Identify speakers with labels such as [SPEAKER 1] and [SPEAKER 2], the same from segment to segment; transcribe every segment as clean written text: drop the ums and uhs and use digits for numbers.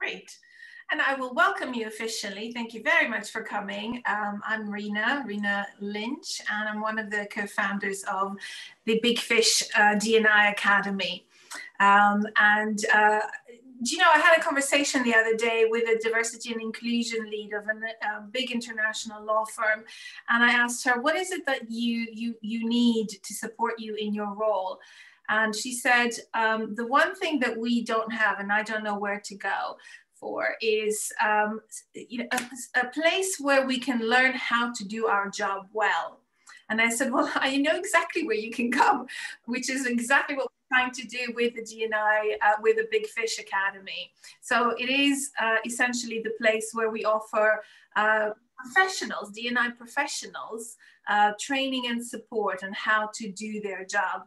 [SPEAKER 1] Great. And I will welcome you officially. Thank you very much for coming. I'm Rena Lynch, and I'm one of the co-founders of the Big Fish D&I Academy. Do you know, I had a conversation the other day with a diversity and inclusion lead of a big international law firm. And I asked her, what is it that you need to support you in your role? And she said, the one thing that we don't have, and I don't know where to go for, is a place where we can learn how to do our job well. And I said, well, I know exactly where you can come, which is exactly what we're trying to do with the D&I, with the Big Fish Academy. So it is essentially the place where we offer professionals, D&I professionals, training and support on how to do their job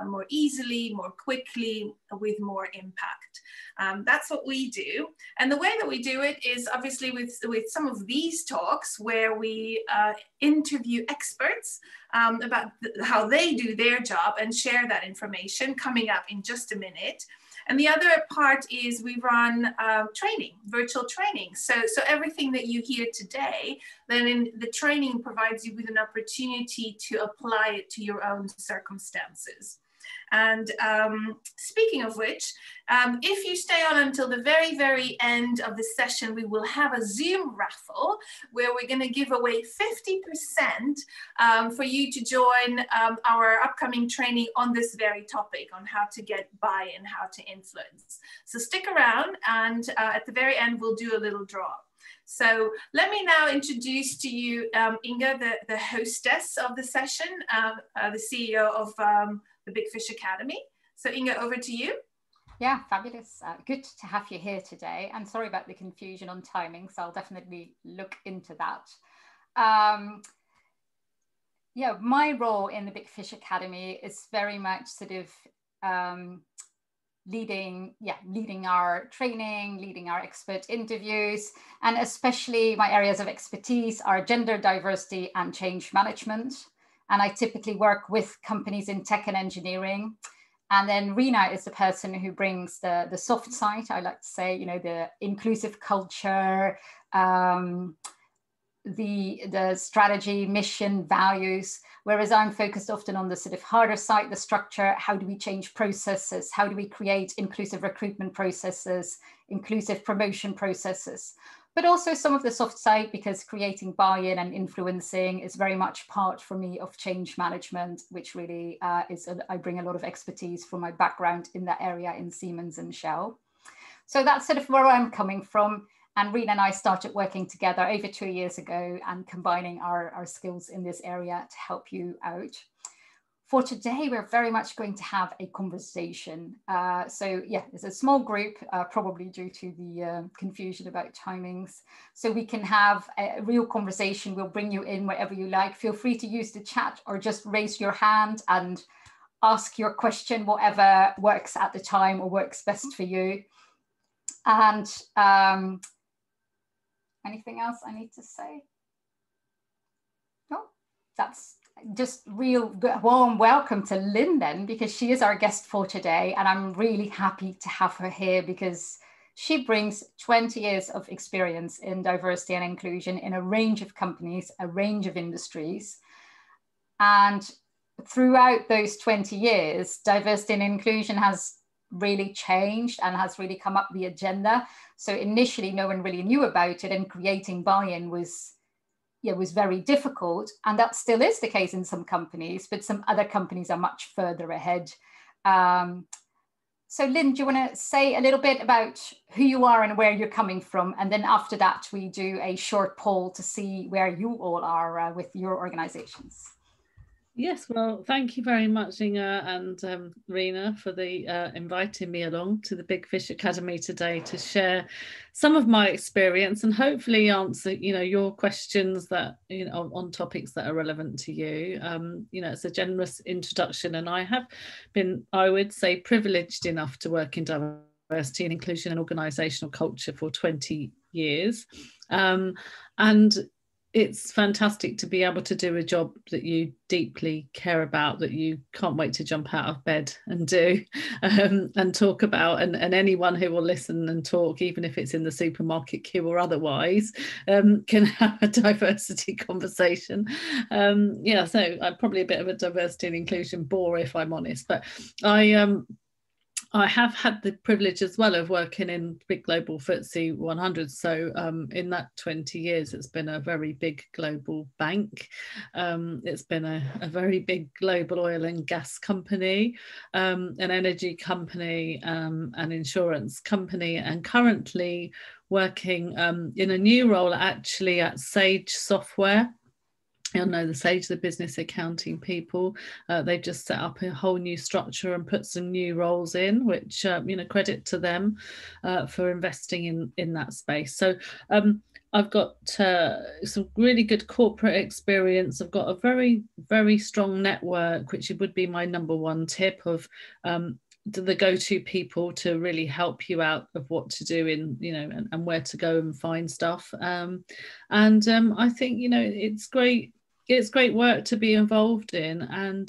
[SPEAKER 1] more easily, more quickly, with more impact. That's what we do. And the way that we do it is obviously with some of these talks where we interview experts about how they do their job and share that information, coming up in just a minute. And the other part is we run training, virtual training. So everything that you hear today, then in the training provides you with an opportunity to apply it to your own circumstances. And speaking of which, if you stay on until the very, very end of the session, we will have a Zoom raffle where we're going to give away 50% for you to join our upcoming training on this very topic, on how to get buy-in, how to influence. So stick around, and at the very end, we'll do a little draw. So let me now introduce to you Inga, the hostess of the session, the CEO of the Big Fish Academy. So Inga, over to you.
[SPEAKER 2] Yeah, fabulous. Good to have you here today. And sorry about the confusion on timing, so I'll definitely look into that. Yeah, my role in the Big Fish Academy is very much sort of leading our training, leading our expert interviews, and especially my areas of expertise are gender diversity and change management. And I typically work with companies in tech and engineering. And then Rena is the person who brings the soft side, I like to say, you know, the inclusive culture, the strategy, mission, values, whereas I'm focused often on the sort of harder side, the structure. How do we change processes? How do we create inclusive recruitment processes, inclusive promotion processes? But also some of the soft side, because creating buy-in and influencing is very much part for me of change management, which really I bring a lot of expertise from my background in that area in Siemens and Shell. So that's sort of where I'm coming from. And Rena and I started working together over 2 years ago and combining our skills in this area to help you out. For today, we're very much going to have a conversation. So yeah, it's a small group, probably due to the confusion about timings. So we can have a real conversation. We'll bring you in wherever you like. Feel free to use the chat or just raise your hand and ask your question, whatever works at the time or works best for you. And anything else I need to say? No, that's just real warm welcome to Lynn then, because she is our guest for today, and I'm really happy to have her here because she brings 20 years of experience in diversity and inclusion in a range of companies, a range of industries. And throughout those 20 years, diversity and inclusion has really changed and has really come up the agenda. So initially no one really knew about it, and creating buy-in was very difficult, and that still is the case in some companies, but some other companies are much further ahead. So Lynn, do you want to say a little bit about who you are and where you're coming from? And then after that, we do a short poll to see where you all are with your organizations.
[SPEAKER 3] Yes, well, thank you very much, Inga and Rena, for inviting me along to the Big Fish Academy today to share some of my experience and hopefully answer, your questions that, on topics that are relevant to you. It's a generous introduction, and I have been, I would say, privileged enough to work in diversity and inclusion and organisational culture for 20 years. And it's fantastic to be able to do a job that you deeply care about, that you can't wait to jump out of bed and do, and talk about, and anyone who will listen and talk, even if it's in the supermarket queue or otherwise, can have a diversity conversation. Yeah, so I'm probably a bit of a diversity and inclusion bore, if I'm honest, but I have had the privilege as well of working in big global FTSE 100. So in that 20 years, it's been a very big global bank. It's been a very big global oil and gas company, an energy company, an insurance company, and currently working in a new role actually at Sage Software. You'll know the Sage, the business accounting people. They've just set up a whole new structure and put some new roles in, which, you know, credit to them for investing in that space. So I've got some really good corporate experience. I've got a very, very strong network, which would be my number one tip of the go-to people to really help you out of what to do in, you know, and where to go and find stuff. And I think, you know, it's great. It's great work to be involved in. And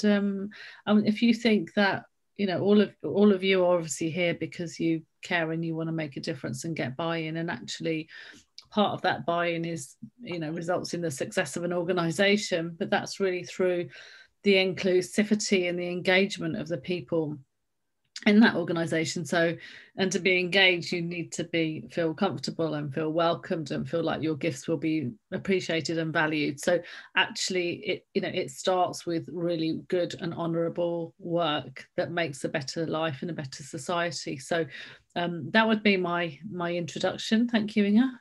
[SPEAKER 3] if you think that, you know, all of you are obviously here because you care and you want to make a difference and get buy-in, and actually part of that buy-in is, you know, results in the success of an organization, but that's really through the inclusivity and the engagement of the people in that organization. So, and to be engaged, you need to feel comfortable and feel welcomed and feel like your gifts will be appreciated and valued. So actually it starts with really good and honorable work that makes a better life and a better society. So that would be my introduction. Thank you, Inga.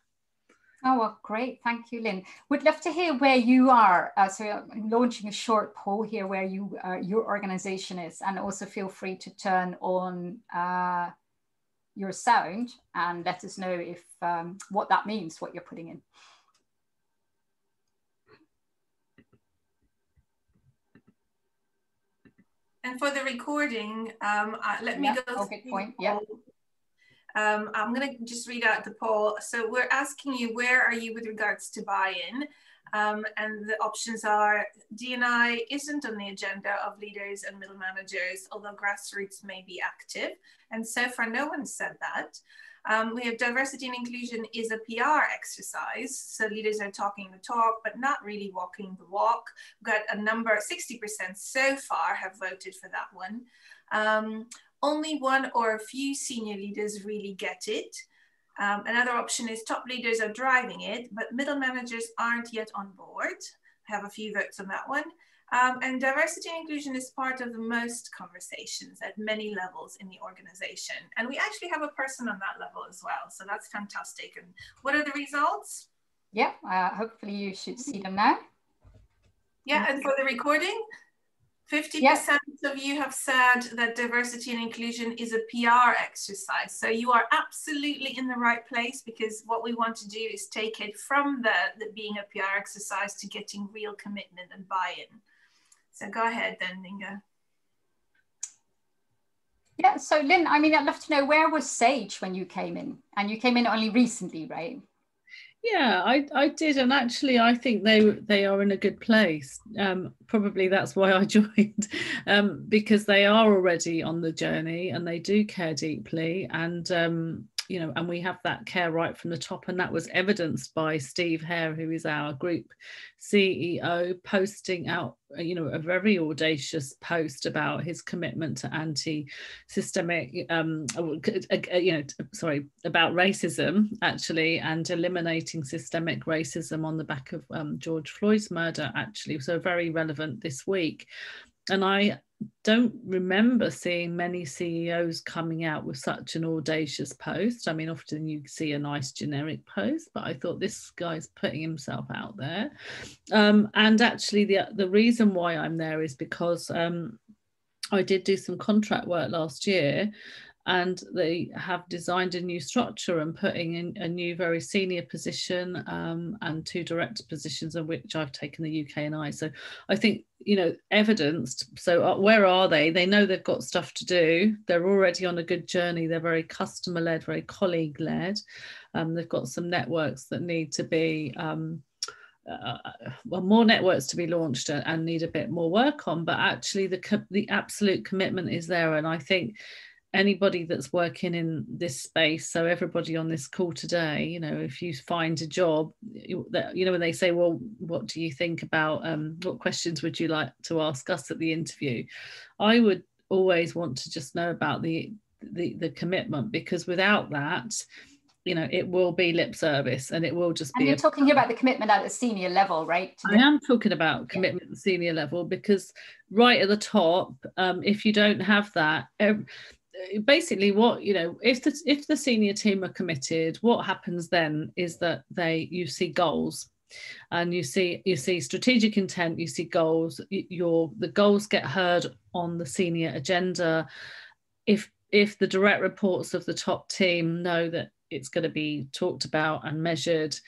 [SPEAKER 2] Oh, well, great. Thank you, Lynn. Would love to hear where you are. So I'm launching a short poll here where your organization is, and also feel free to turn on your sound and let us know if what that means, what you're putting in.
[SPEAKER 1] And for the recording, let me go.
[SPEAKER 2] Oh, good point. Yeah.
[SPEAKER 1] I'm going to just read out the poll. So we're asking you, where are you with regards to buy-in? And the options are D&I isn't on the agenda of leaders and middle managers, although grassroots may be active. And so far, no one said that. We have diversity and inclusion is a PR exercise. So leaders are talking the talk, but not really walking the walk. We've got a number, 60% so far have voted for that one. Only one or a few senior leaders really get it. Another option is top leaders are driving it, but middle managers aren't yet on board. I have a few votes on that one. And diversity and inclusion is part of the most conversations at many levels in the organization. And we actually have a person on that level as well. So that's fantastic. And what are the results?
[SPEAKER 2] Yeah, hopefully you should see them now.
[SPEAKER 1] Yeah, and for the recording, 50% of you have said that diversity and inclusion is a PR exercise. So you are absolutely in the right place, because what we want to do is take it from the being a PR exercise to getting real commitment and buy-in. So go ahead then, Inga.
[SPEAKER 2] Yeah, so Lynn, I mean, I'd love to know, where was Sage when you came in? And you came in only recently, right?
[SPEAKER 3] Yeah, I did, and actually I think they are in a good place. Probably that's why I joined, because they are already on the journey and they do care deeply, and you know, and we have that care right from the top, and that was evidenced by Steve Hare, who is our group CEO, posting out, you know, a very audacious post about his commitment to anti-systemic, about racism, actually, and eliminating systemic racism on the back of George Floyd's murder, actually. So very relevant this week. And I don't remember seeing many CEOs coming out with such an audacious post. I mean, often you see a nice generic post, but I thought this guy's putting himself out there. And actually the reason why I'm there is because I did do some contract work last year, and they have designed a new structure and putting in a new very senior position and 2 director positions, of which I've taken the UK and I. So I think, you know, evidenced. So where are they? They know they've got stuff to do. They're already on a good journey. They're very customer-led, very colleague-led. They've got some networks that need to be well, more networks to be launched and need a bit more work on, but actually the absolute commitment is there. And I think anybody that's working in this space, so everybody on this call today, you know, if you find a job that, you know, when they say, well, what do you think about, what questions would you like to ask us at the interview? I would always want to just know about the commitment, because without that, you know, it will be lip service and it will just be.
[SPEAKER 2] And you're talking about the commitment at a senior level, right?
[SPEAKER 3] I am talking about commitment at the senior level, because right at the top, if you don't have that, basically what, you know, if the senior team are committed, what happens then is that you see goals, and you see strategic intent, you see goals, the goals get heard on the senior agenda. If the direct reports of the top team know that it's going to be talked about and measured,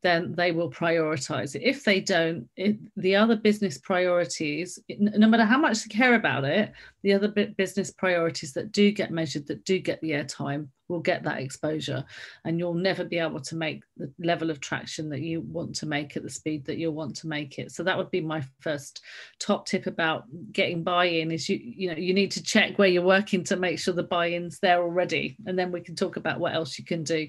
[SPEAKER 3] then they will prioritize it. If they don't, the other business priorities, no matter how much they care about it, the other business priorities that do get measured, that do get the airtime, will get that exposure, and you'll never be able to make the level of traction that you want to make at the speed that you'll want to make it. So that would be my first top tip about getting buy-in, is you need to check where you're working to make sure the buy-in's there already, and then we can talk about what else you can do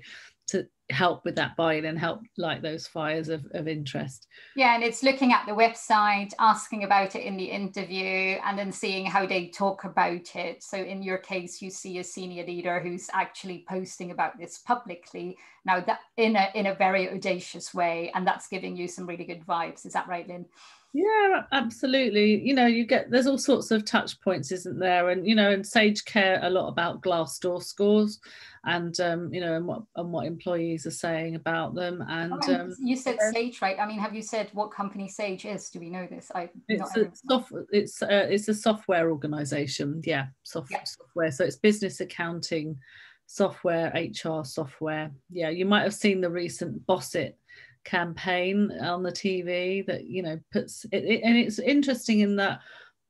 [SPEAKER 3] to help with that buy-in and help light those fires of interest.
[SPEAKER 2] Yeah, and it's looking at the website, asking about it in the interview, and then seeing how they talk about it. So in your case, you see a senior leader who's actually posting about this publicly now, that in a very audacious way, and that's giving you some really good vibes. Is that right, Lynn?
[SPEAKER 3] Yeah, absolutely. You know, there's all sorts of touch points, isn't there? And, you know, and Sage care a lot about Glassdoor scores, and you know, and what employees are saying about them. And
[SPEAKER 2] you said Sage, right? I mean, have you said what company Sage is? Do we know this?
[SPEAKER 3] It's a software organization. Yeah, software. So it's business accounting software, HR software. Yeah, you might have seen the recent Boss It campaign on the TV that, you know, puts it, and it's interesting in that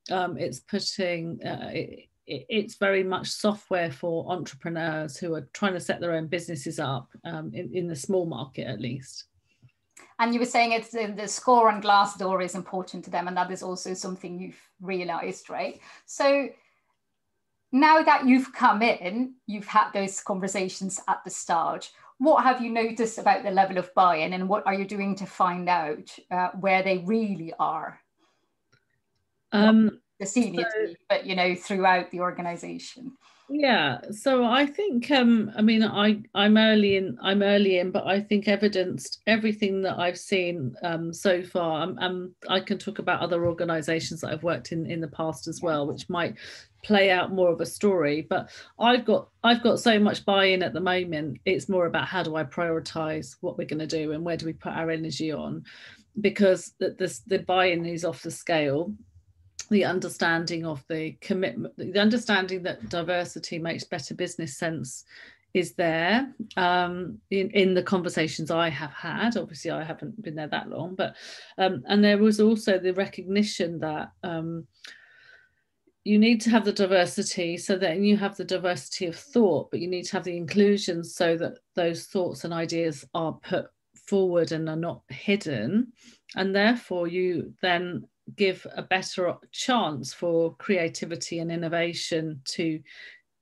[SPEAKER 3] it's putting it's very much software for entrepreneurs who are trying to set their own businesses up in the small market, at least.
[SPEAKER 2] And you were saying it's the score on Glassdoor is important to them, and that is also something you've realized, right? So now that you've come in, you've had those conversations at the start. What have you noticed about the level of buy-in, and what are you doing to find out where they really are? The senior team, but, you know, throughout the organization.
[SPEAKER 3] Yeah, so I think I mean, I'm early in, but I think evidenced everything that I've seen so far. I can talk about other organizations that I've worked in the past as well, which might play out more of a story. But I've got so much buy-in at the moment. It's more about how do I prioritize what we're going to do and where do we put our energy on, because the buy-in is off the scale. The understanding of the commitment, the understanding that diversity makes better business sense is there in the conversations I have had. Obviously, I haven't been there that long, but and there was also the recognition that you need to have the diversity, so that you have the diversity of thought, but you need to have the inclusion so that those thoughts and ideas are put forward and are not hidden, and therefore you then give a better chance for creativity and innovation to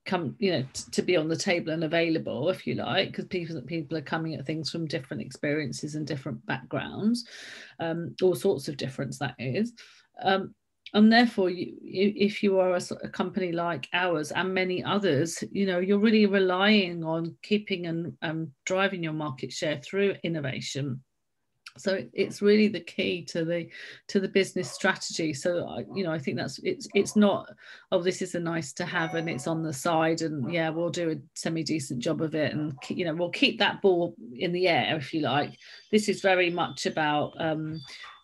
[SPEAKER 3] come, you know, to be on the table and available, if you like, because people are coming at things from different experiences and different backgrounds, all sorts of difference, that is. And therefore, if you are a company like ours and many others, you know, you're really relying on keeping and driving your market share through innovation. So it's really the key to the business strategy. So, you know, I think it's not, oh, this is a nice to have and it's on the side and yeah, we'll do a semi-decent job of it, and, you know, we'll keep that ball in the air, if you like. This is very much about,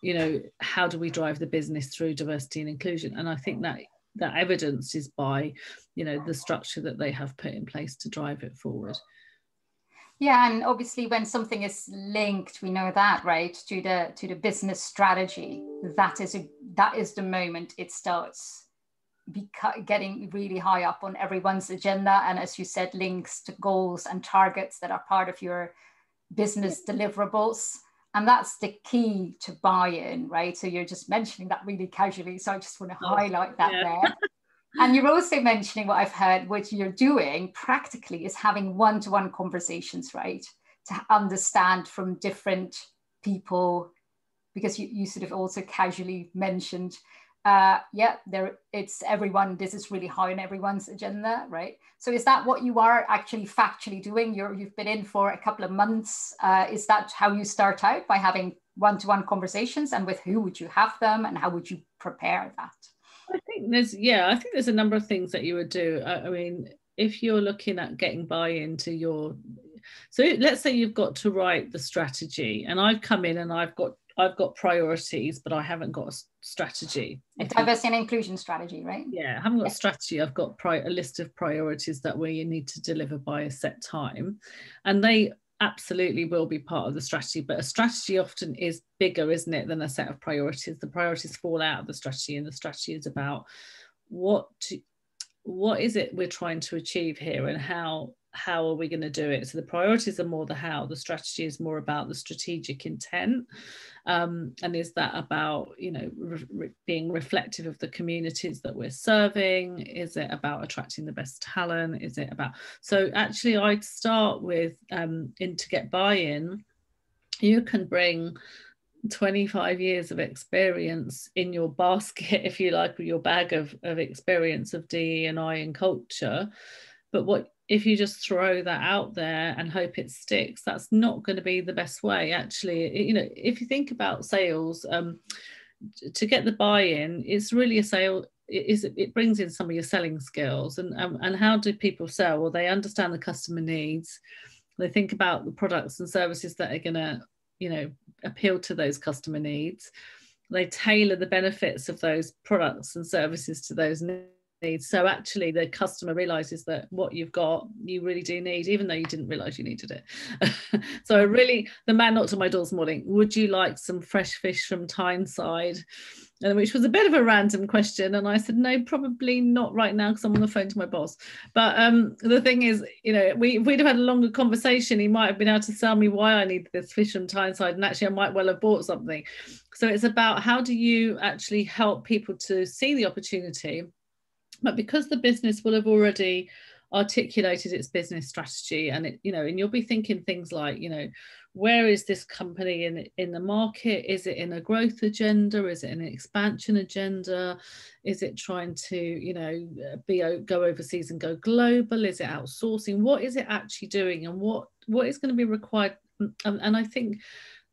[SPEAKER 3] you know, how do we drive the business through diversity and inclusion? And I think that evidence is by, you know, the structure that they have put in place to drive it forward.
[SPEAKER 2] Yeah, and obviously when something is linked, we know that, right, to the business strategy, that is the moment it starts getting really high up on everyone's agenda. And as you said, links to goals and targets that are part of your business deliverables. And that's the key to buy-in, right? So you're just mentioning that really casually. So I just want to highlight that there. And you're also mentioning what I've heard, what you're doing practically is having one-to-one conversations, right? To understand from different people, because you sort of also casually mentioned, it's everyone, this is really high on everyone's agenda, right? So is that what you are actually factually doing? You've been in for a couple of months. Is that how you start out, by having one-to-one conversations, and with who would you have them, and how would you prepare that?
[SPEAKER 3] I think there's a number of things that you would do. I mean, if you're looking at getting buy-in to so let's say you've got to write the strategy, and I've come in and I've got priorities, but I haven't got a strategy.
[SPEAKER 2] A diversity and inclusion strategy, right?
[SPEAKER 3] Yeah, I haven't got a strategy. I've got a list of priorities that we need to deliver by a set time, and they absolutely will be part of the strategy. But a strategy often is bigger, isn't it, than a set of priorities. The priorities fall out of the strategy, and the strategy is about what is it we're trying to achieve here, and how are we going to do it. So the priorities are more the how, the strategy is more about the strategic intent, and is that about, you know, being reflective of the communities that we're serving? Is it about attracting the best talent? Is it about, so actually I'd start with to get buy-in, you can bring 25 years of experience in your basket, if you like, with your bag of experience of DE&I and culture. But what if you just throw that out there and hope it sticks? That's not going to be the best way. Actually, you know, if you think about sales, to get the buy-in, it's really a sale. It brings in some of your selling skills, and how do people sell? Well, they understand the customer needs. They think about the products and services that are going to, you know, appeal to those customer needs. They tailor the benefits of those products and services to those needs. So actually the customer realizes that what you've got, you really do need, even though you didn't realize you needed it. So the man knocked on my door this morning, would you like some fresh fish from Tyneside? Which was a bit of a random question. And I said, no, probably not right now, because I'm on the phone to my boss. But the thing is, you know, if we'd have had a longer conversation, he might have been able to tell me why I needed this fish from Tyneside. And actually I might well have bought something. So it's about, how do you actually help people to see the opportunity? But because the business will have already articulated its business strategy, and it, you know, and you'll be thinking things like, you know, where is this company in the market? Is it in a growth agenda? Is it an expansion agenda? Is it trying to, you know, go overseas and go global? Is it outsourcing? What is it actually doing, and what is going to be required? And I think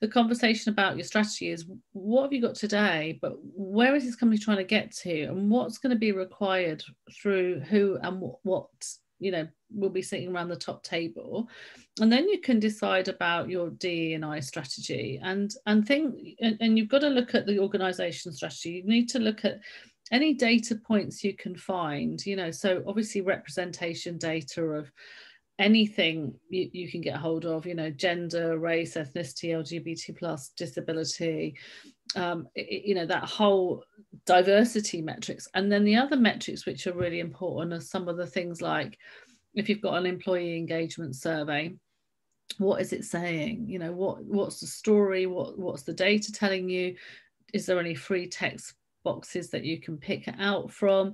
[SPEAKER 3] the conversation about your strategy is, what have you got today, but where is this company trying to get to, and what's going to be required through who, and what you know, will be sitting around the top table. And then you can decide about your DE&I strategy, and you've got to look at the organization strategy. You need to look at any data points you can find, you know, so obviously representation data of anything you can get hold of, you know, gender, race, ethnicity, LGBT plus, disability, you know, that whole diversity metrics. And then the other metrics which are really important are some of the things like, if you've got an employee engagement survey, what is it saying? You know, what's the story? What's the data telling you? Is there any free text boxes that you can pick out from?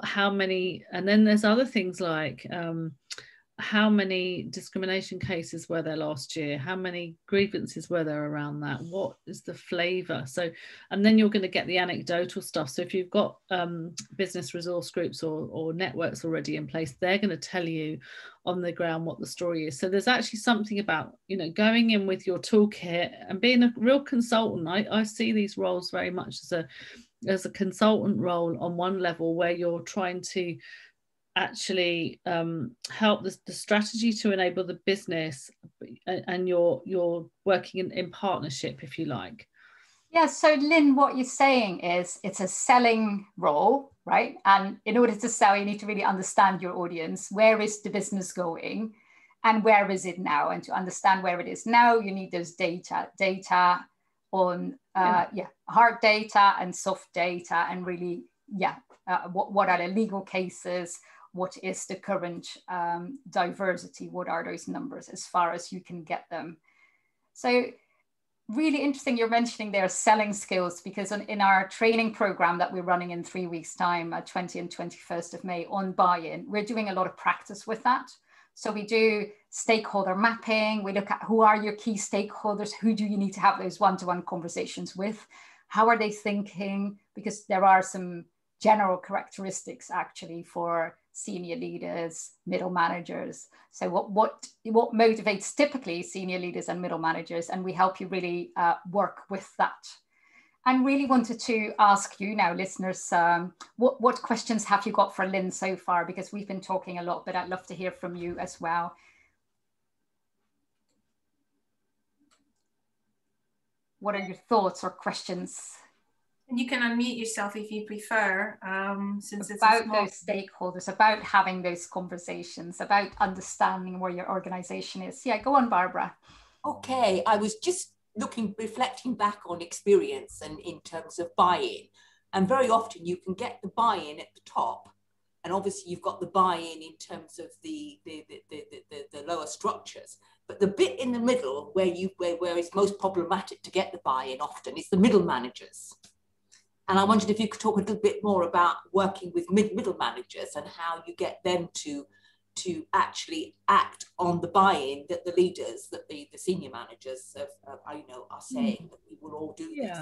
[SPEAKER 3] How many? And then there's other things like, how many discrimination cases were there last year? How many grievances were there around that? What is the flavour? So, and then you're going to get the anecdotal stuff. So if you've got business resource groups or networks already in place, they're going to tell you on the ground what the story is. So there's actually something about, you know, going in with your toolkit and being a real consultant. I see these roles very much as a consultant role on one level, where you're trying to actually help the strategy to enable the business, and you're working in partnership, if you like.
[SPEAKER 2] Yeah, so Lynn, what you're saying is it's a selling role, right? And in order to sell, you need to really understand your audience. Where is the business going, and where is it now? And to understand where it is now, you need those data on hard data and soft data, and really, what are the legal cases? What is the current diversity? What are those numbers as far as you can get them? So really interesting you're mentioning their selling skills, because in our training program that we're running in 3 weeks time, 20 and 21st of May, on buy-in, we're doing a lot of practice with that. So we do stakeholder mapping. We look at who are your key stakeholders, who do you need to have those one-to-one conversations with, how are they thinking, because there are some general characteristics actually for senior leaders, middle managers. So what motivates typically senior leaders and middle managers, and we help you really work with that. And really wanted to ask you now, listeners, what questions have you got for Lynn so far? Because we've been talking a lot, but I'd love to hear from you as well. What are your thoughts or questions?
[SPEAKER 1] And you can unmute yourself if you prefer, since it's
[SPEAKER 2] about those stakeholders, about having those conversations, about understanding where your organization is. Yeah, go on, Barbara.
[SPEAKER 4] Okay, I was just reflecting back on experience and in terms of buy-in. And very often you can get the buy-in at the top. And obviously you've got the buy-in in terms of the lower structures. But the bit in the middle where it's most problematic to get the buy-in often is the middle managers. And I wondered if you could talk a little bit more about working with middle managers and how you get them to actually act on the buy-in that the leaders, that the senior managers are saying that we will all do this.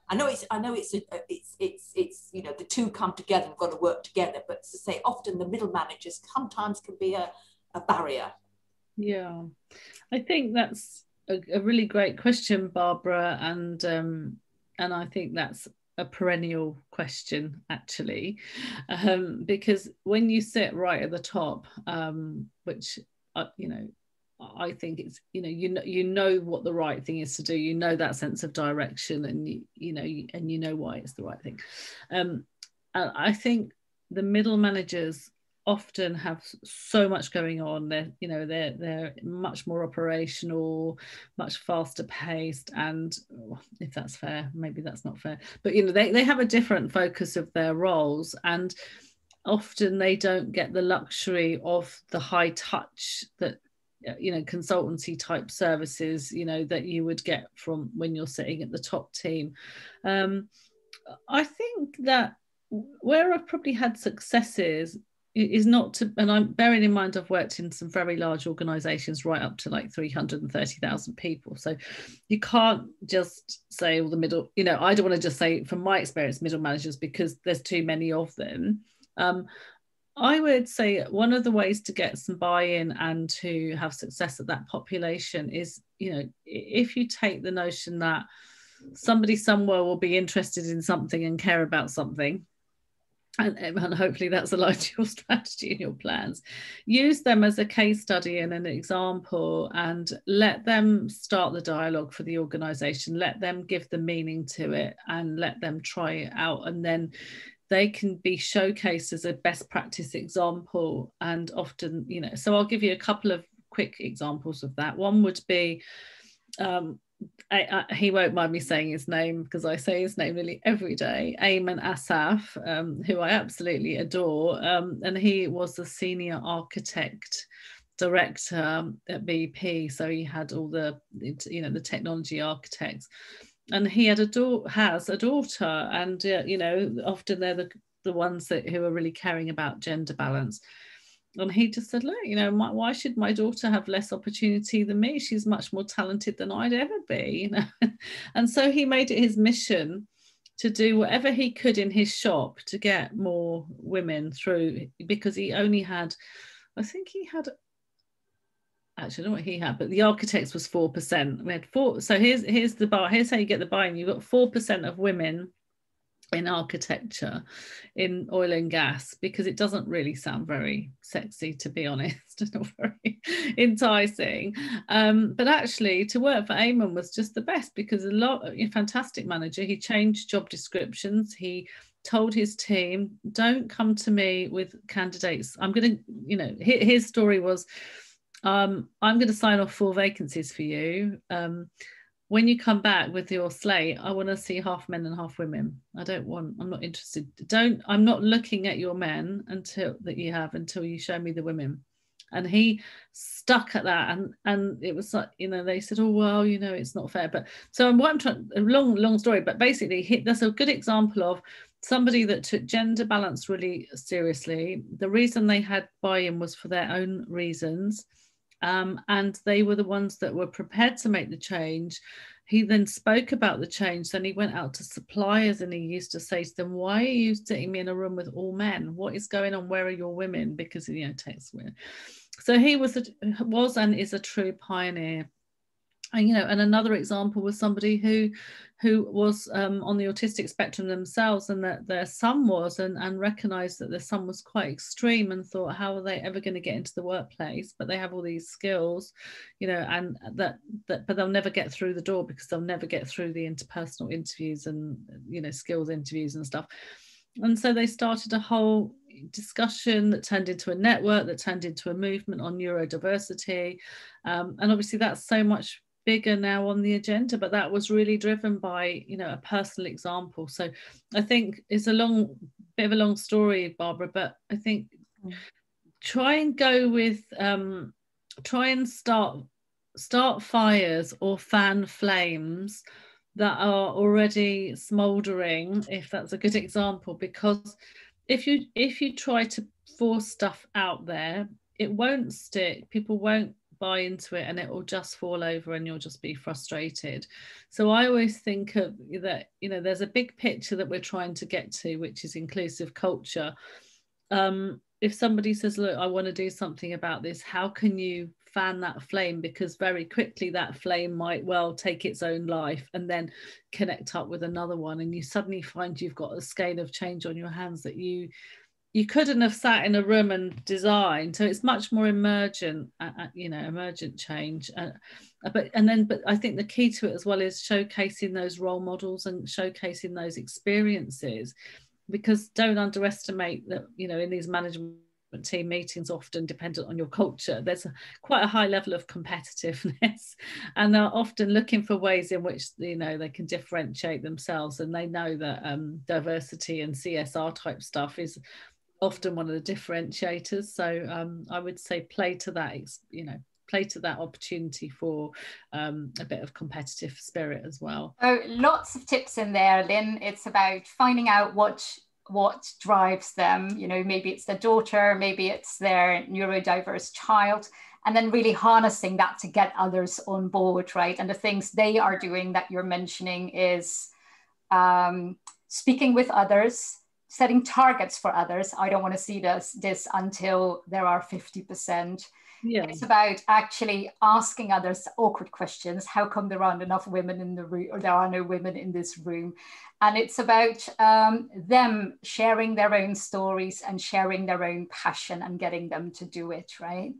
[SPEAKER 4] I know it's the two come together and got to work together, but to say often the middle managers sometimes can be a barrier.
[SPEAKER 3] Yeah, I think that's a really great question, Barbara, and I think that's a perennial question actually, because when you sit right at the top, which I think it's you know what the right thing is to do, you know that sense of direction, and you know why it's the right thing. And I think the middle managers often have so much going on. They're much more operational, much faster paced, and if that's fair, maybe that's not fair, but they have a different focus of their roles, and often they don't get the luxury of the high touch that consultancy type services that you would get from when you're sitting at the top team. I think that where I've probably had successes is not to, and I'm bearing in mind I've worked in some very large organizations right up to like 330,000 people, so you can't just say all the middle, I don't want to just say from my experience middle managers, because there's too many of them. I would say one of the ways to get some buy-in and to have success at that population is, if you take the notion that somebody somewhere will be interested in something and care about something, and hopefully that's aligned to your strategy and your plans, use them as a case study and an example, and let them start the dialogue for the organization, let them give the meaning to it, and let them try it out, and then they can be showcased as a best practice example. And often, so I'll give you a couple of quick examples of that. One would be, he won't mind me saying his name because I say his name nearly every day, Ayman Asaf, who I absolutely adore, and he was the senior architect director at BP, so he had all the technology architects, and he had has a daughter, and often they're the ones who are really caring about gender balance. And he just said, look, why should my daughter have less opportunity than me? She's much more talented than I'd ever be. And so he made it his mission to do whatever he could in his shop to get more women through, because he only had, I think he had, actually I don't know what he had, but the architects was 4%. We had 4. So here's the bar. Here's how you get the buy-in. You've got 4% of women in architecture, in oil and gas, because it doesn't really sound very sexy, to be honest, not very enticing. But actually to work for Ayman was just the best, because a fantastic manager. He changed job descriptions. He told his team, don't come to me with candidates. I'm going to, his story was, I'm going to sign off 4 vacancies for you. When you come back with your slate, I want to see half men and half women. I'm not interested. I'm not looking at your men until you show me the women. And he stuck at that, and it was like, you know, they said, oh well, you know, it's not fair. But so what I'm trying, a long story, but basically that's a good example of somebody that took gender balance really seriously. The reason they had buy-in was for their own reasons, and they were the ones that were prepared to make the change. He then spoke about the change. Then he went out to suppliers and he used to say to them, why are you sitting me in a room with all men? What is going on? Where are your women? Because, you know, takes women. So he was and is a true pioneer. And, you know, and another example was somebody who was on the autistic spectrum themselves, and that their son was, and recognized that their son was quite extreme, and thought, how are they ever going to get into the workplace? But they have all these skills, you know, and that but they'll never get through the door because they'll never get through the interpersonal interviews and, you know, skills interviews and stuff. And so they started a whole discussion that turned into a network, that turned into a movement on neurodiversity, and obviously that's so much bigger now on the agenda, but that was really driven by, you know, a personal example. So I think it's a bit of a long story, Barbara, but I think try and go with try and start fires or fan flames that are already smouldering, if that's a good example, because if you try to force stuff out there, it won't stick, people won't buy into it, and it will just fall over and you'll just be frustrated. So I always think of that, you know, there's a big picture that we're trying to get to, which is inclusive culture. If somebody says, look, I want to do something about this, how can you fan that flame? Because very quickly that flame might well take its own life and then connect up with another one, and you suddenly find you've got a scale of change on your hands that you couldn't have sat in a room and designed. So it's much more emergent, you know, emergent change. But I think the key to it as well is showcasing those role models and showcasing those experiences, because don't underestimate that, you know, in these management team meetings, often dependent on your culture, there's quite a high level of competitiveness, and they're often looking for ways in which, you know, they can differentiate themselves, and they know that diversity and CSR type stuff is often one of the differentiators. So I would say play to that, you know, play to that opportunity for a bit of competitive spirit as well.
[SPEAKER 2] Oh, lots of tips in there, Lynn. It's about finding out what drives them. You know, maybe it's their daughter, maybe it's their neurodiverse child, and then really harnessing that to get others on board, right? And the things they are doing that you're mentioning is speaking with others, setting targets for others. I don't want to see this until there are 50%. Yeah. It's about actually asking others awkward questions. How come there aren't enough women in the room, or there are no women in this room? And it's about them sharing their own stories and sharing their own passion and getting them to do it, right?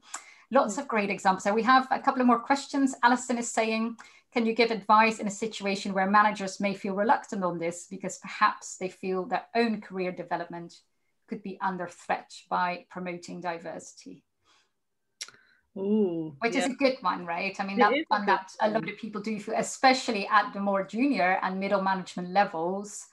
[SPEAKER 2] Lots of great examples. So we have a couple of more questions. Alison is saying, can you give advice in a situation where managers may feel reluctant on this because perhaps they feel their own career development could be under threat by promoting diversity?
[SPEAKER 3] Ooh,
[SPEAKER 2] which is a good one, right? I mean, that's one that a lot of people do feel, especially at the more junior and middle management levels.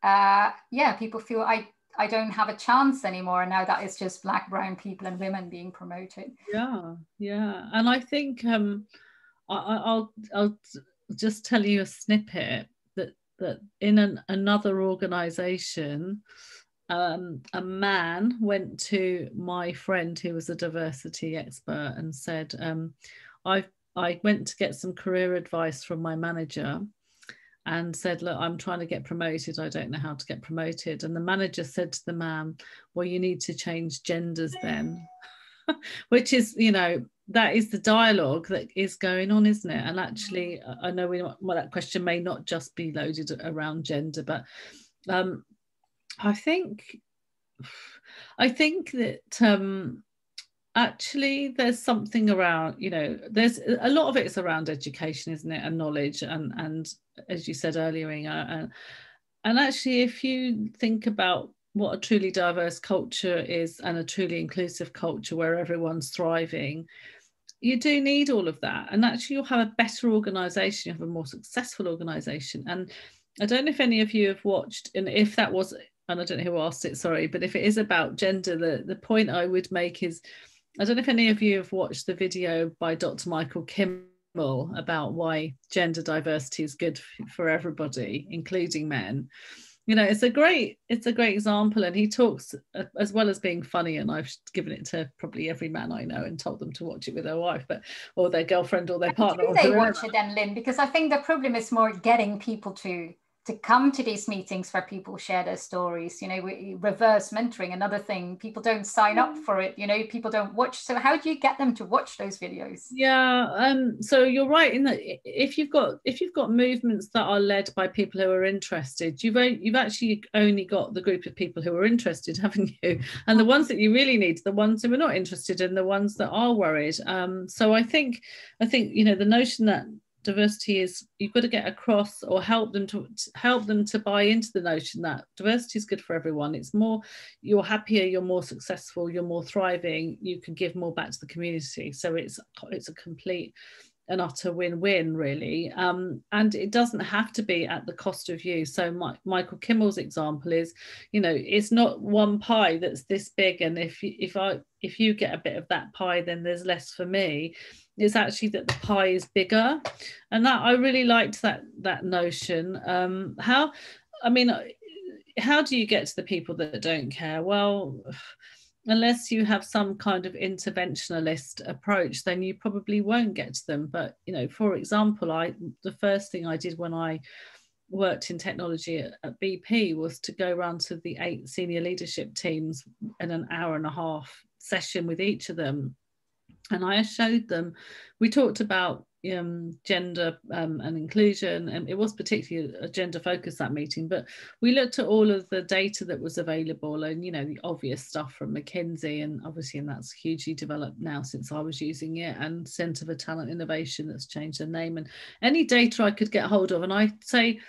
[SPEAKER 2] People feel I don't have a chance anymore. Now that it's just Black, brown people and women being promoted.
[SPEAKER 3] Yeah. And I think I'll just tell you a snippet that in another organization, a man went to my friend who was a diversity expert and said, I went to get some career advice from my manager and said, look, I'm trying to get promoted. I don't know how to get promoted. And the manager said to the man, well, you need to change genders then, which is, you know, that is the dialogue that is going on, isn't it? And actually, I know that question may not just be loaded around gender, but I think that actually there's something around, you know, there's a lot of it is around education, isn't it, and knowledge, and as you said earlier, Inga, and actually if you think about what a truly diverse culture is and a truly inclusive culture where everyone's thriving, you do need all of that, and actually you'll have a better organization, you have a more successful organization. And I don't know if any of you have watched, and if that was, and I don't know who asked it, sorry, but if it is about gender, the point I would make is I don't know if any of you have watched the video by Dr. Michael Kimmel about why gender diversity is good for everybody, including men. You know, it's a great example, and he talks, as well as being funny, and I've given it to probably every man I know and told them to watch it with their wife, or their girlfriend or their partner.
[SPEAKER 2] Do they watch it then, Lynn? Because I think the problem is more getting people to come to these meetings where people share their stories. You know, reverse mentoring, another thing. People don't sign up for it. You know, people don't watch. So how do you get them to watch those videos?
[SPEAKER 3] Yeah, so you're right in that if you've got movements that are led by people who are interested, you've actually only got the group of people who are interested, haven't you? And the ones that you really need, the ones who are not interested, and the ones that are worried. So I think you know, the notion that diversity is, you've got to get across, or help them to buy into the notion that diversity is good for everyone. It's more, you're happier, you're more successful, you're more thriving, you can give more back to the community. So it's a complete and utter win-win, really. And it doesn't have to be at the cost of you. So Michael Kimmel's example is, you know, it's not one pie that's this big, and if you get a bit of that pie, then there's less for me. It's actually that the pie is bigger, and that I really liked that notion. How do you get to the people that don't care? Well, unless you have some kind of interventionalist approach, then you probably won't get to them. But, you know, for example, the first thing I did when I worked in technology at BP was to go around to the 8 senior leadership teams in an hour and a half session with each of them. And I showed them, we talked about gender and inclusion, and it was particularly a gender focus, that meeting, but we looked at all of the data that was available, and, you know, the obvious stuff from McKinsey, and obviously, and that's hugely developed now since I was using it, and Centre for Talent Innovation that's changed their name, and any data I could get hold of. And I say,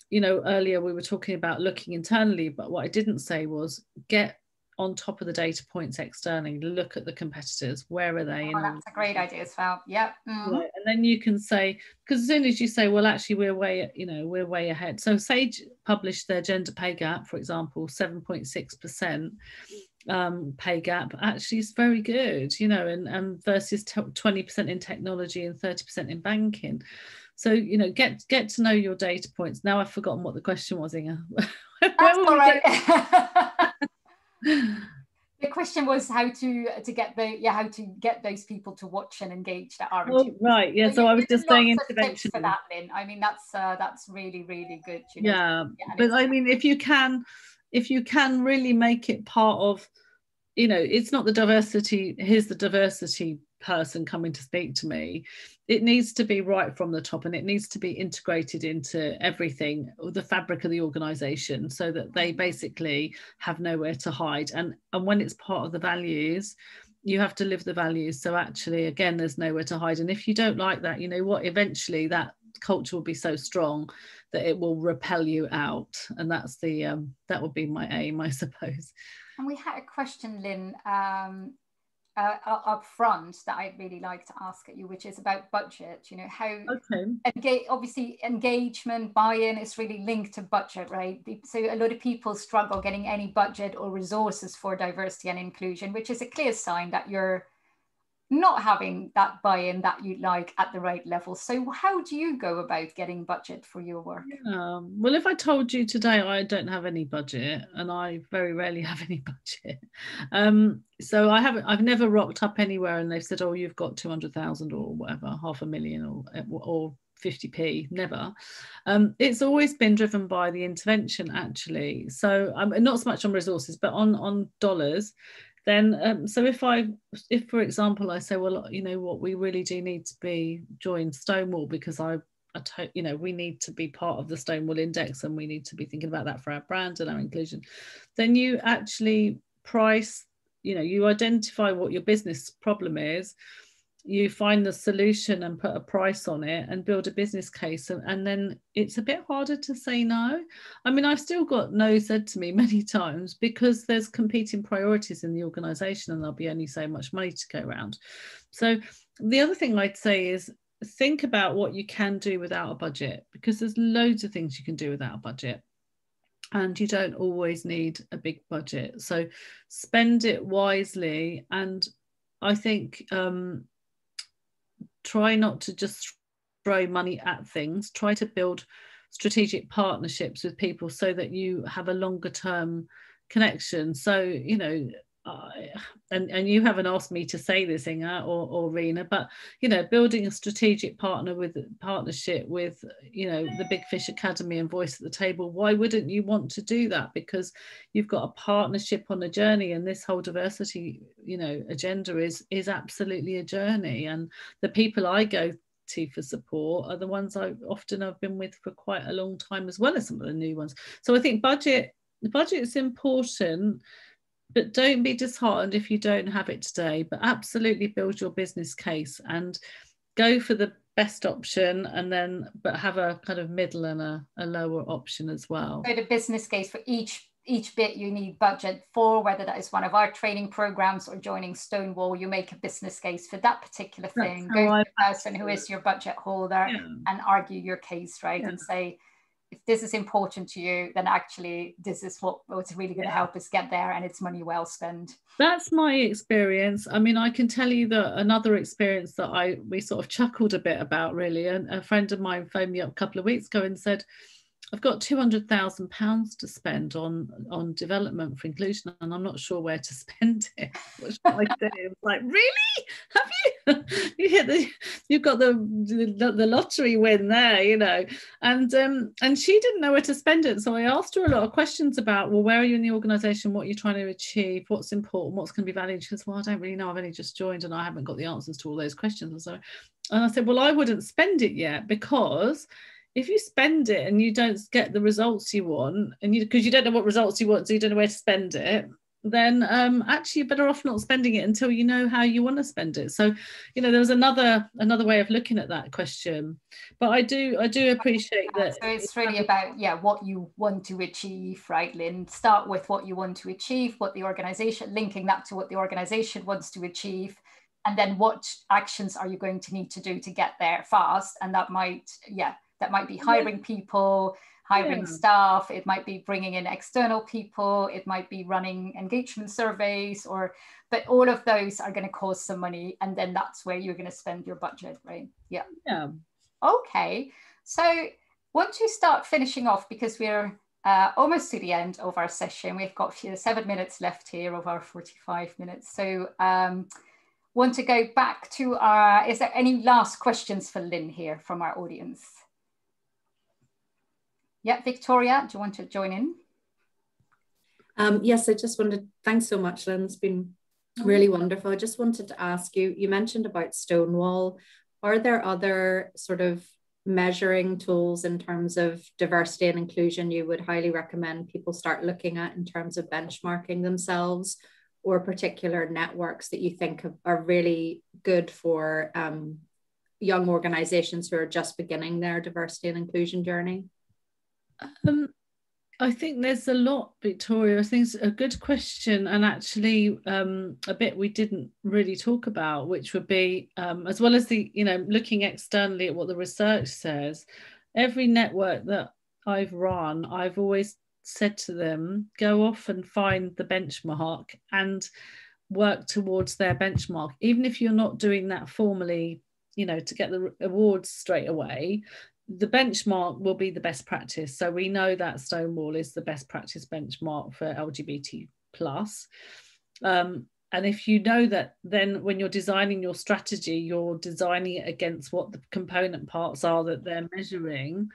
[SPEAKER 3] you know, earlier we were talking about looking internally, but what I didn't say was get on top of the data points externally, look at the competitors, where are they?
[SPEAKER 2] That's a great idea as well. Yeah. Mm-hmm.
[SPEAKER 3] Right. And then you can say, because as soon as you say, well, actually we're way ahead. So Sage published their gender pay gap, for example, 7.6% pay gap, actually is very good, you know, and versus 20% in technology and 30% in banking. So, you know, get to know your data points. Now I've forgotten what the question was, Inga.
[SPEAKER 2] That's all right. The question was how to get those people to watch and engage that aren't.
[SPEAKER 3] Oh, right, yeah. So I was just saying intervention
[SPEAKER 2] for that, Lynn. I mean, that's really, really good. You
[SPEAKER 3] know? Yeah, but I mean, if you can really make it part of, you know, it's not the diversity. Here's the diversity person coming to speak to me. It needs to be right from the top, and it needs to be integrated into everything, the fabric of the organization, so that they basically have nowhere to hide. And when it's part of the values, you have to live the values. So actually, again, there's nowhere to hide. And if you don't like that, you know what, eventually that culture will be so strong that it will repel you out. And that's that would be my aim, I suppose.
[SPEAKER 2] And we had a question, Lynn, up front that I'd really like to ask at you, which is about budget. You know, how obviously engagement, buy-in is really linked to budget, right? So a lot of people struggle getting any budget or resources for diversity and inclusion, which is a clear sign that you're not having that buy-in that you'd like at the right level. So how do you go about getting budget for your work?
[SPEAKER 3] Well, if I told you today I don't have any budget, and I very rarely have any budget, so I've never rocked up anywhere and they've said, oh, you've got 200,000 or whatever, 500,000 or 50p, never. It's always been driven by the intervention, actually. So not so much on resources, but on dollars. Then so if for example I say, well, you know what, we really do need to join Stonewall, because you know, we need to be part of the Stonewall Index, and we need to be thinking about that for our brand and our inclusion, then you actually price, you know, you identify what your business problem is, you find the solution and put a price on it and build a business case, and then it's a bit harder to say no. I mean, I've still got no said to me many times, because there's competing priorities in the organization, and there'll be only so much money to go around. So the other thing I'd say is think about what you can do without a budget, because there's loads of things you can do without a budget, and you don't always need a big budget. So spend it wisely, and I think try not to just throw money at things. Try to build strategic partnerships with people so that you have a longer term connection. So, you know, and you haven't asked me to say this, Inga or Rena, but, you know, building a strategic partnership with, you know, the Big Fish Academy and Voice at the Table. Why wouldn't you want to do that? Because you've got a partnership on a journey, and this whole diversity, you know, agenda is absolutely a journey. And the people I go to for support are the ones I often have been with for quite a long time, as well as some of the new ones. So I think the budget is important, but don't be disheartened if you don't have it today, but absolutely build your business case and go for the best option, and then but have a kind of middle and a lower option as well.
[SPEAKER 2] So the business case for each bit you need budget for, whether that is one of our training programs or joining Stonewall, you make a business case for that particular thing. Go to the person who is your budget holder and argue your case, right? And say, if this is important to you, then actually this is what's really going to help us get there, and it's money well spent. That's
[SPEAKER 3] my experience. I mean, I can tell you that another experience that we sort of chuckled a bit about, really, and a friend of mine phoned me up a couple of weeks ago and said, I've got £200,000 to spend on development for inclusion, and I'm not sure where to spend it. What should I do? I was like, really? Have you? You've got the lottery win there, you know. And she didn't know where to spend it. So I asked her a lot of questions about, well, where are you in the organisation? What are you trying to achieve? What's important? What's going to be valued? She goes, well, I don't really know. I've only just joined and I haven't got the answers to all those questions. And I said, well, I wouldn't spend it yet, because if you spend it and you don't get the results you want, and because you don't know what results you want, so you don't know where to spend it, then actually you're better off not spending it until you know how you want to spend it. So, you know, there was another way of looking at that question. But I do appreciate that.
[SPEAKER 2] So it's really about what you want to achieve, right, Lynn? Start with what you want to achieve, what the organization, linking that to what the organization wants to achieve, and then what actions are you going to need to do to get there fast. And that might be hiring people, hiring staff. It might be bringing in external people. It might be running engagement surveys, but all of those are going to cost some money. And then that's where you're going to spend your budget, right? Yeah. Okay. So once you start finishing off, because we're almost to the end of our session, we've got 7 minutes left here of our 45 minutes. So want to go back to is there any last questions for Lynn here from our audience? Yeah, Victoria, do you want to join in?
[SPEAKER 5] Yes, I just wanted, thanks so much, Lynn. It's been really wonderful. I just wanted to ask you, you mentioned about Stonewall. Are there other sort of measuring tools in terms of diversity and inclusion you would highly recommend people start looking at in terms of benchmarking themselves, or particular networks that you think are really good for young organizations who are just beginning their diversity and inclusion journey?
[SPEAKER 3] I think there's a lot, Victoria. I think it's a good question, and actually a bit we didn't really talk about, which would be, as well as the, you know, looking externally at what the research says, every network that I've run, I've always said to them, go off and find the benchmark and work towards their benchmark. Even if you're not doing that formally, you know, to get the awards straight away, the benchmark will be the best practice. So we know that Stonewall is the best practice benchmark for LGBT plus. And if you know that, then when you're designing your strategy, you're designing it against what the component parts are that they're measuring,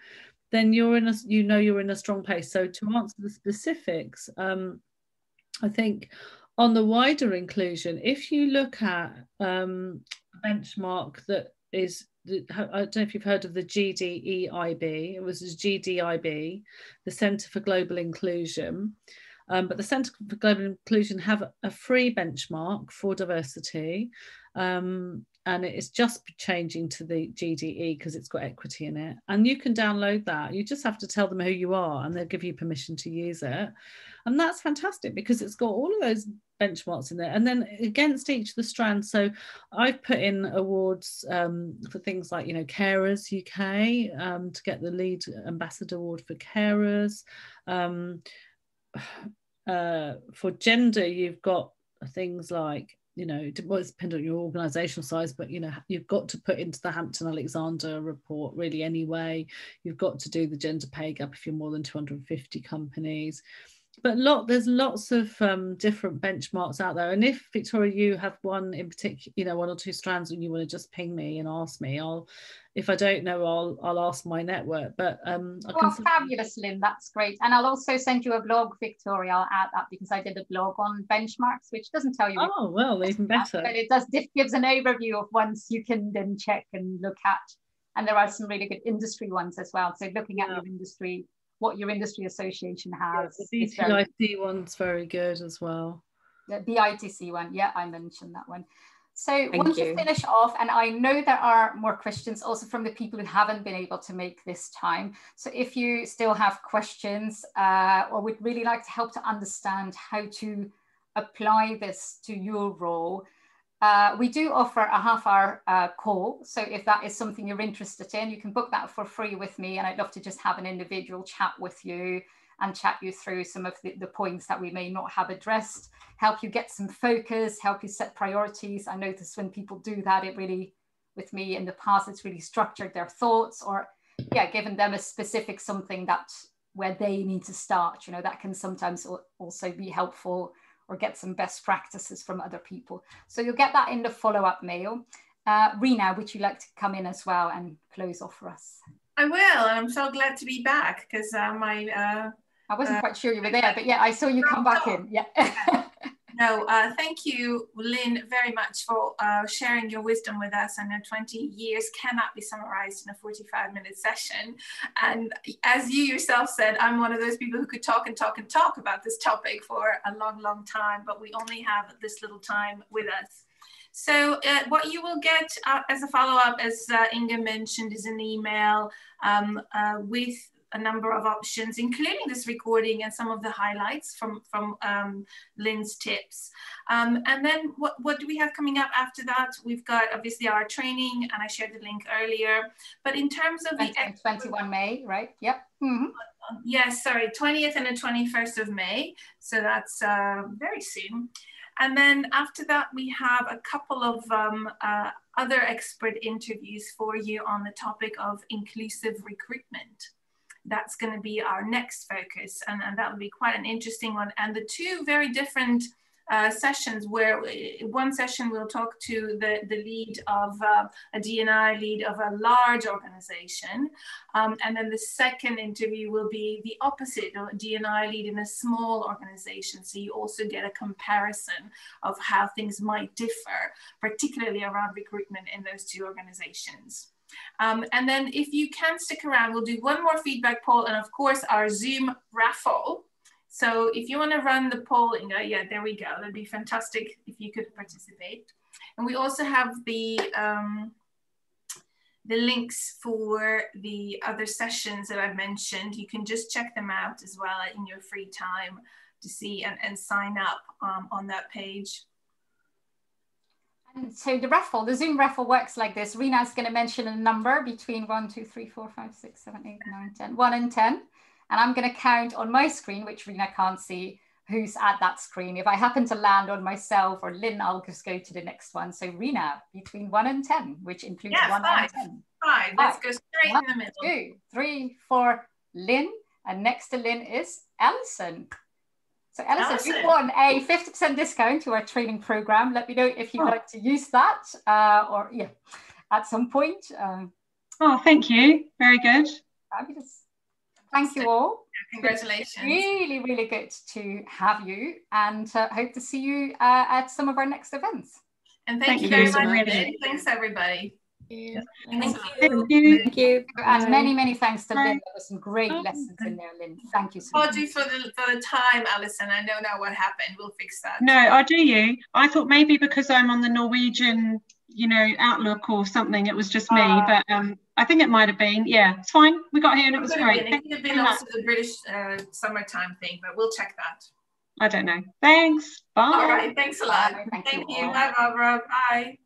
[SPEAKER 3] then you're in a strong place. So to answer the specifics, I think on the wider inclusion, if you look at a benchmark that is, I don't know if you've heard of the GDEIB. It was GDIB, the Centre for Global Inclusion. But the Centre for Global Inclusion have a free benchmark for diversity. And it is just changing to the GDE because it's got equity in it. And you can download that. You just have to tell them who you are and they'll give you permission to use it. And that's fantastic because it's got all of those benchmarks in there. And then against each of the strands, so I've put in awards for things like, you know, Carers UK to get the lead ambassador award for carers. For gender, you've got things like you know, well, it's dependent on your organisational size, but, you know, you've got to put into the Hampton-Alexander report really anyway. You've got to do the gender pay gap if you're more than 250 companies. But there's lots of different benchmarks out there. And if, Victoria, you have one in particular, you know, one or two strands, and you want to just ping me and ask me, if I don't know, I'll ask my network. But
[SPEAKER 2] fabulous, Lynn, that's great. And I'll also send you a blog, Victoria. I'll add that, because I did a blog on benchmarks, which doesn't tell you.
[SPEAKER 3] Oh, well, even better.
[SPEAKER 2] But it gives an overview of ones you can then check and look at. And there are some really good industry ones as well. So looking at your industry, what your industry association has.
[SPEAKER 3] The BITC one's very good as well.
[SPEAKER 2] The BITC one, yeah, I mentioned that one. So once to finish off, and I know there are more questions also from the people who haven't been able to make this time. So if you still have questions or would really like to help to understand how to apply this to your role, we do offer a half-hour call. So if that is something you're interested in, you can book that for free with me. And I'd love to just have an individual chat with you and chat you through some of the points that we may not have addressed, help you get some focus, help you set priorities. I notice when people do that, it really, with me in the past, it's really structured their thoughts, or given them a specific something where they need to start. You know, that can sometimes also be helpful, or get some best practices from other people. So you'll get that in the follow-up mail. Rena, would you like to come in as well and close off for us?
[SPEAKER 1] I will, and I'm so glad to be back, because
[SPEAKER 2] I wasn't quite sure you were there, but yeah, I saw you come back in. Yeah.
[SPEAKER 1] No, thank you, Lynn, very much for sharing your wisdom with us. I know 20 years cannot be summarized in a 45-minute session. And as you yourself said, I'm one of those people who could talk and talk and talk about this topic for a long, long time, but we only have this little time with us. So what you will get as a follow-up, as Inga mentioned, is an email with a number of options, including this recording and some of the highlights from Lynn's tips. And then what do we have coming up after that? We've got obviously our training, and I shared the link earlier. But in terms of the
[SPEAKER 2] 21 May, right? Yep. Mm-hmm.
[SPEAKER 1] Yes, sorry, 20th and the 21st of May. So that's very soon. And then after that, we have a couple of other expert interviews for you on the topic of inclusive recruitment. That's going to be our next focus, and that will be quite an interesting one. And the two very different sessions, where one session we'll talk to the lead of a D&I lead of a large organization, and then the second interview will be the opposite, a D&I lead in a small organization. So you also get a comparison of how things might differ, particularly around recruitment in those two organizations. And then if you can stick around, we'll do one more feedback poll, and of course our Zoom raffle. So if you want to run the poll, Inga, yeah, there we go. That'd be fantastic if you could participate. And we also have the links for the other sessions that I've mentioned. You can just check them out as well in your free time to see and sign up on that page.
[SPEAKER 2] So the Zoom raffle works like this. Rena's going to mention a number between 1, 2, 3, 4, 5, 6, 7, 8, 9, 10, 1 and 10. And I'm going to count on my screen, which Rena can't see, who's at that screen. If I happen to land on myself or Lynn, I'll just go to the next one. So Rena, between 1 and 10, which includes 1 and 10.
[SPEAKER 1] 5. Let's go straight
[SPEAKER 2] 1,
[SPEAKER 1] in the middle.
[SPEAKER 2] 2, 3, 4, Lynn. And next to Lynn is Alison. So Alison, you won a 50% discount to our training program. Let me know if you'd like to use that or at some point.
[SPEAKER 6] Oh, thank you. Very good.
[SPEAKER 2] Fabulous. Thank you all.
[SPEAKER 1] Congratulations.
[SPEAKER 2] Really, really good to have you, and hope to see you at some of our next events.
[SPEAKER 1] And thank you very much. Thanks, everybody.
[SPEAKER 6] Yeah.
[SPEAKER 1] Thank
[SPEAKER 6] you. Thank you.
[SPEAKER 2] And many, many thanks to Lynn. There were some great lessons in there, Lynn. Thank you so much.
[SPEAKER 1] Apologies for the time, Alison. I know now what happened. We'll fix that.
[SPEAKER 6] No, I do you. I thought maybe because I'm on the Norwegian, Outlook or something, it was just me. But I think it might have been. Yeah, it's fine. We got here and it was great.
[SPEAKER 1] It could have been also the British summertime thing, but we'll check that.
[SPEAKER 6] I don't know. Thanks. Bye.
[SPEAKER 1] All right. Thanks a lot.
[SPEAKER 2] Thank you.
[SPEAKER 1] Bye, Barbara. Bye.